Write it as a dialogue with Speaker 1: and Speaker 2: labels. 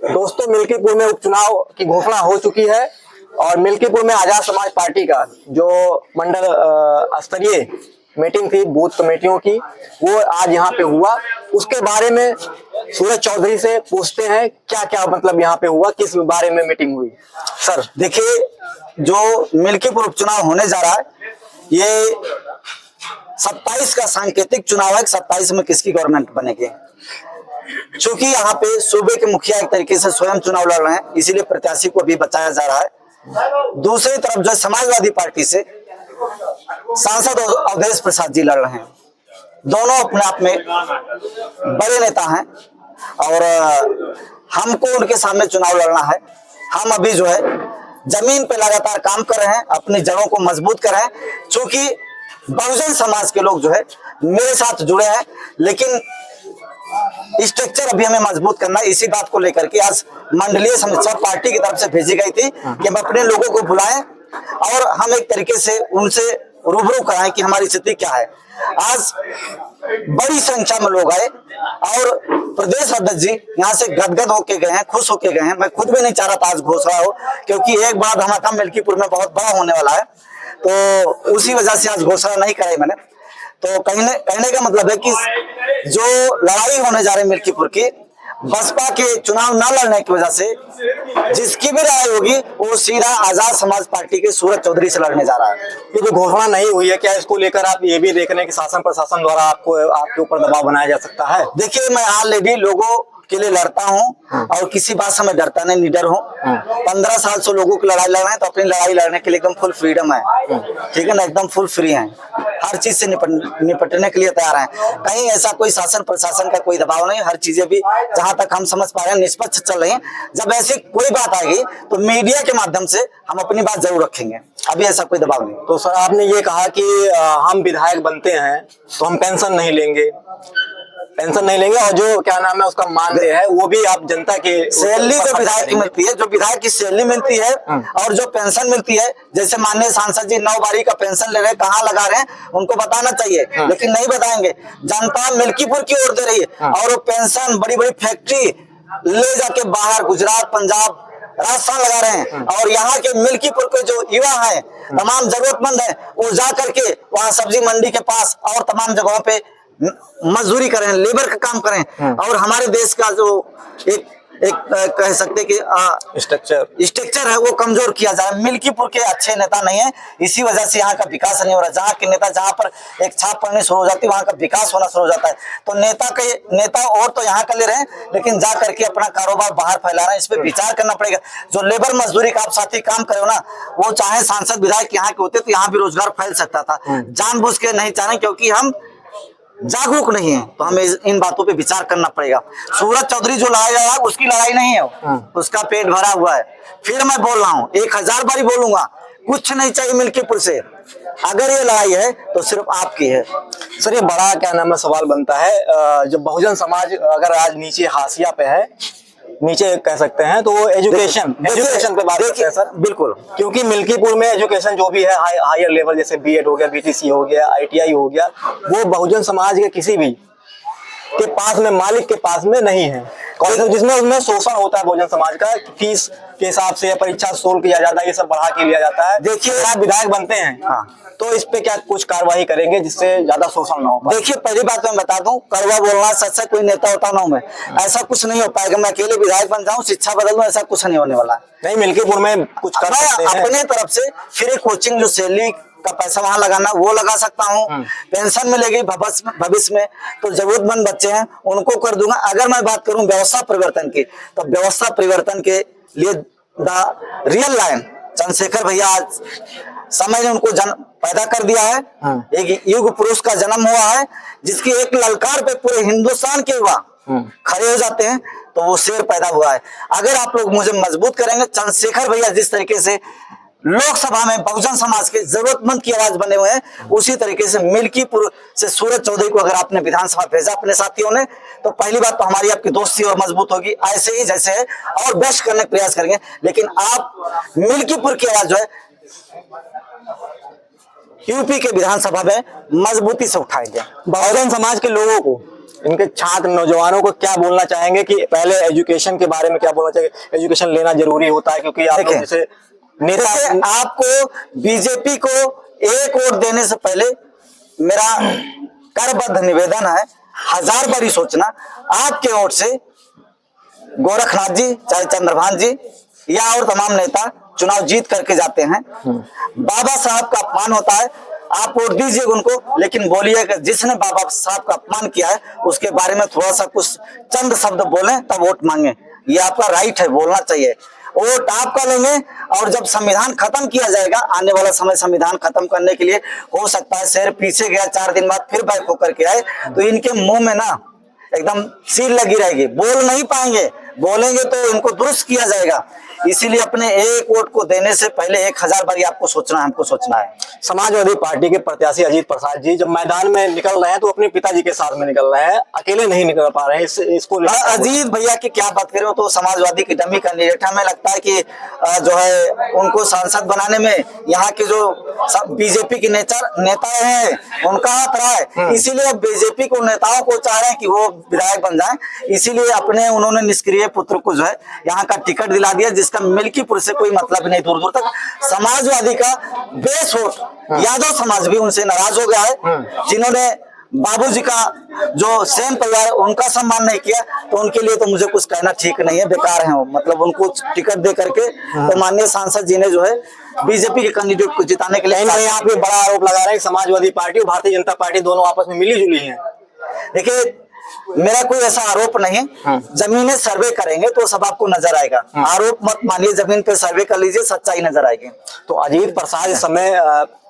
Speaker 1: दोस्तों, मिल्कीपुर में उपचुनाव की घोषणा हो चुकी है और मिल्कीपुर में आजाद समाज पार्टी का जो मंडल स्तरीय मीटिंग थी बूथ कमेटियों की, वो आज यहाँ पे हुआ। उसके बारे में सूरज चौधरी से पूछते हैं क्या क्या मतलब यहाँ पे हुआ, किस बारे में मीटिंग हुई।
Speaker 2: सर देखिए, जो मिल्कीपुर उपचुनाव होने जा रहा है, ये 27 का सांकेतिक चुनाव है। 27 में किसकी गवर्नमेंट बनेगी, चूंकि यहाँ पे सूबे के मुखिया एक तरीके से स्वयं चुनाव लड़ रहे हैं, इसीलिए प्रत्याशी को भी बचाया जा रहा है। दूसरी तरफ जो समाजवादी पार्टी से सांसद अवधेश प्रसाद जी लड़ रहे हैं। दोनों अपने आप में बड़े नेता हैं और हमको उनके सामने चुनाव लड़ना है। हम अभी जो है जमीन पे लगातार काम कर रहे हैं, अपनी जड़ों को मजबूत कर रहे हैं। चूंकि बहुजन समाज के लोग जो है मेरे साथ जुड़े हैं, लेकिन स्ट्रक्चर अभी हमें मजबूत करना है। इसी बात को लेकर के आज मंडलीय समीक्षा पार्टी की तरफ से भेजी गई थी कि हम अपने लोगों को बुलाएं और हम एक तरीके से उनसे रूबरू कराएं कि हमारी स्थिति क्या है। आज बड़ी संख्या में लोग आए और प्रदेश अध्यक्ष जी यहाँ से गदगद होके गए हैं, खुश होके गए हैं। मैं खुद भी नहीं चाह रहा था आज घोषणा हो, क्योंकि एक बड़ा धमाका मिल्कीपुर में बहुत बड़ा होने वाला है, तो उसी वजह से आज घोषणा नहीं कराई मैंने। तो कहने का मतलब है कि जो लड़ाई होने जा रही है मिल्कीपुर की, बसपा के चुनाव न लड़ने की वजह से जिसकी भी लड़ाई होगी वो सीधा आजाद समाज पार्टी के सूरज चौधरी से लड़ने जा रहा है।
Speaker 1: ये जो घोषणा नहीं हुई है, क्या इसको लेकर आप ये भी देख रहे हैं कि शासन प्रशासन द्वारा आपके ऊपर दबाव बनाया जा सकता है?
Speaker 2: देखिए, मैं ऑलरेडी लोगों के लिए लड़ता हूं और किसी बात से मैं डरता नहीं, निडर हूं। 15 साल से लोगों की लड़ाई लड़ रहे हैं, तो अपनी लड़ाई लड़ने के लिए एकदम फुल फ्रीडम है, ठीक है ना, एकदम फुल फ्री है। हर चीज से निपटने के लिए तैयार हैं। कहीं ऐसा कोई शासन प्रशासन का कोई दबाव नहीं। हर चीजें भी जहां तक हम समझ पा रहे हैं निष्पक्ष चल रही हैं। जब ऐसी कोई बात आएगी तो मीडिया के माध्यम से हम अपनी बात जरूर रखेंगे। अभी ऐसा कोई दबाव नहीं।
Speaker 1: तो सर, आपने ये कहा कि हम विधायक बनते हैं तो हम पेंशन नहीं लेंगे और जो क्या नाम है उसका मानदेय है वो भी आप जनता के
Speaker 2: सैलरी जो विधायक की मिलती है, जो विधायक की सैलरी मिलती है और जो पेंशन मिलती है, जैसे माननीय सांसद जी 9 बारी का पेंशन ले रहे हैं, कहाँ लगा रहे हैं उनको बताना चाहिए, लेकिन नहीं बताएंगे। जनता मिल्कीपुर की ओर दे रही है और वो पेंशन बड़ी बड़ी फैक्ट्री ले जाके बाहर गुजरात, पंजाब, राजस्थान लगा रहे हैं। और यहाँ के मिल्कीपुर के जो युवा हैं, तमाम जरूरतमंद है, वो जा करके वहाँ सब्जी मंडी के पास और तमाम जगहों पे मजदूरी करें, लेबर का काम करें। और हमारे देश का जो एक कह सकते कि स्ट्रक्चर है वो कमजोर किया जाए। मिल्कीपुर के अच्छे नेता नहीं है, इसी वजह से यहाँ का विकास नहीं हो रहा। जहाँ के नेता जहाँ पर एक छाप पड़नी शुरू हो जाती है वहाँ का विकास होना शुरू हो जाता है। तो नेता और तो यहाँ का ले रहे हैं, लेकिन जा करके अपना कारोबार बाहर फैला रहे हैं। इस पर विचार करना पड़ेगा। जो लेबर मजदूरी का आप साथी काम करे हो ना, वो चाहे सांसद विधायक यहाँ के होते तो यहाँ भी रोजगार फैल सकता था। जानबूझ के नहीं चाह रहे क्योंकि हम जागरूक नहीं है, तो हमें इन बातों पे विचार करना पड़ेगा। सूरज चौधरी जो लड़ाई लड़ा उसकी लड़ाई नहीं है, उसका पेट भरा हुआ है। फिर मैं बोल रहा हूँ, 1000 बारी बोलूंगा, कुछ नहीं चाहिए मिल्कीपुर से। अगर ये लड़ाई है तो सिर्फ आपकी है।
Speaker 1: सर, ये बड़ा क्या नाम है सवाल बनता है, जो बहुजन समाज अगर आज नीचे हाशिया पे है, नीचे कह सकते हैं, तो वो एजुकेशन पे बात करते हैं सर।
Speaker 2: बिल्कुल,
Speaker 1: क्योंकि मिल्कीपुर में एजुकेशन जो भी है हायर लेवल, जैसे बीएड हो गया, बीटीसी हो गया, आईटीआई हो गया, वो बहुजन समाज के किसी भी के पास में, मालिक के पास में नहीं है। जिसमें उसमें शोषण होता है बहुजन समाज का, फीस के हिसाब से परीक्षा शुल्क किया जाता है, ये सब बढ़ा के लिया जाता है।
Speaker 2: देखिए,
Speaker 1: आप विधायक बनते हैं तो इस पे क्या कुछ कार्रवाई करेंगे जिससे ज्यादा शोषण ना हो?
Speaker 2: देखिए, पहली बात मैं बता दूं, कड़वा बोलना सच से कोई नेता होता ना हूं मैं, ऐसा कुछ नहीं हो पाएगा। मैं अकेले विधायक बन जाऊं, शिक्षा बदल दूं, ऐसा कुछ नहीं होने वाला।
Speaker 1: नहीं, मिल्कीपुर में कुछ कर सकते हैं
Speaker 2: अपने तरफ से। फिर एक कोचिंग जो सैलरी का पैसा वहां लगाना वो लगा सकता हूँ। पेंशन मिलेगी भविष्य में, तो जरूरतमंद बच्चे हैं उनको कर दूंगा। अगर मैं बात करूं व्यवस्था परिवर्तन की, तो व्यवस्था परिवर्तन के लिए द रियल लाइन चंद्रशेखर भैया आज समय ने उनको पैदा कर दिया है। एक युग पुरुष का जन्म हुआ है, जिसकी एक ललकार पे पूरे हिंदुस्तान के युवा खड़े हो जाते हैं, तो वो शेर पैदा हुआ है। अगर आप लोग मुझे मजबूत करेंगे, चंद्रशेखर भैया जिस तरीके से लोकसभा में बहुजन समाज के जरूरतमंद की आवाज बने हुए हैं, उसी तरीके से मिल्कीपुर से सूरज चौधरी को अगर आपने विधानसभा भेजा अपने साथियों ने, तो पहली बात तो हमारी आपकी दोस्ती और मजबूत होगी। ऐसे ही जैसे है और बेस्ट करने का प्रयास करेंगे, लेकिन आप मिल्कीपुर की आवाज जो है यूपी के विधानसभा में मजबूती से उठाएंगे।
Speaker 1: बहुजन समाज के लोगों को इनके छात्र नौजवानों को क्या बोलना चाहेंगे कि पहले एजुकेशन के बारे में क्या बोलना चाहिए? एजुकेशन लेना जरूरी होता है, क्योंकि आप लोग
Speaker 2: देखिए,
Speaker 1: जैसे नेता
Speaker 2: देखिए, आपको बीजेपी को एक वोट देने से पहले मेरा करबद्ध निवेदन है, 1000 बारी सोचना। आपके वोट से गोरखनाथ जी, चाहे चंद्रभान जी या और तमाम नेता चुनाव जीत करके जाते हैं। बाबा साहब का अपमान होता है, आप वोट दीजिए उनको, लेकिन बोलिए कि जिसने बाबा साहब का अपमान किया है उसके बारे में थोड़ा सा कुछ चंद शब्द बोलें तब वोट मांगे। ये आपका राइट है, बोलना चाहिए। वोट आपका लेंगे और जब संविधान खत्म किया जाएगा, आने वाला समय संविधान खत्म करने के लिए हो सकता है शेर पीछे गया, 4 दिन बाद फिर बैक होकर के आए, तो इनके मुंह में ना एकदम सील लगी रहेगी, बोल नहीं पाएंगे। बोलेंगे तो इनको दुरुस्त किया जाएगा। इसीलिए अपने एक वोट को देने से पहले 1000 बार आपको सोचना है, हमको सोचना है।
Speaker 1: समाजवादी पार्टी के प्रत्याशी अजीत प्रसाद जी जब मैदान में निकल रहे हैं तो अपने पिताजी के साथ में निकल रहे हैं, अकेले नहीं निकल पा रहे हैं। इसको
Speaker 2: अजीत भैया की क्या बात करें, तो समाजवादी की डमी कैंडिडेट। हमें लगता है कि जो है उनको सांसद बनाने में यहाँ के जो बीजेपी के नेता हैं उनका हाथ रहा है। इसीलिए अब बीजेपी को नेताओं को चाह रहे हैं कि वो विधायक बन जाएं। इसीलिए अपने उन्होंने निष्क्रिय पुत्र को जो है यहाँ का टिकट दिला दिया, जिसका मिल्कीपुर से कोई मतलब नहीं दूर दूर तक। समाजवादी का बेस वोट यादव समाज भी उनसे नाराज हो गया है, जिन्होंने बाबूजी का जो सेम परिवार उनका सम्मान नहीं किया, तो उनके लिए तो मुझे कुछ कहना ठीक नहीं है, बेकार है वो। मतलब उनको टिकट दे करके तो माननीय सांसद जी ने जो है बीजेपी के कैंडिडेट को जिताने के लिए
Speaker 1: यहाँ पे बड़ा आरोप लगा रहे हैं समाजवादी पार्टी और भारतीय जनता पार्टी दोनों आपस में मिली जुली है।
Speaker 2: देखिए, मेरा कोई ऐसा आरोप नहीं है। जमीनें सर्वे करेंगे तो सब आपको नजर आएगा। आरोप मत मानिए, जमीन पे सर्वे कर लीजिए, सच्चाई नजर आएगी।
Speaker 1: तो अजीत प्रसाद इस समय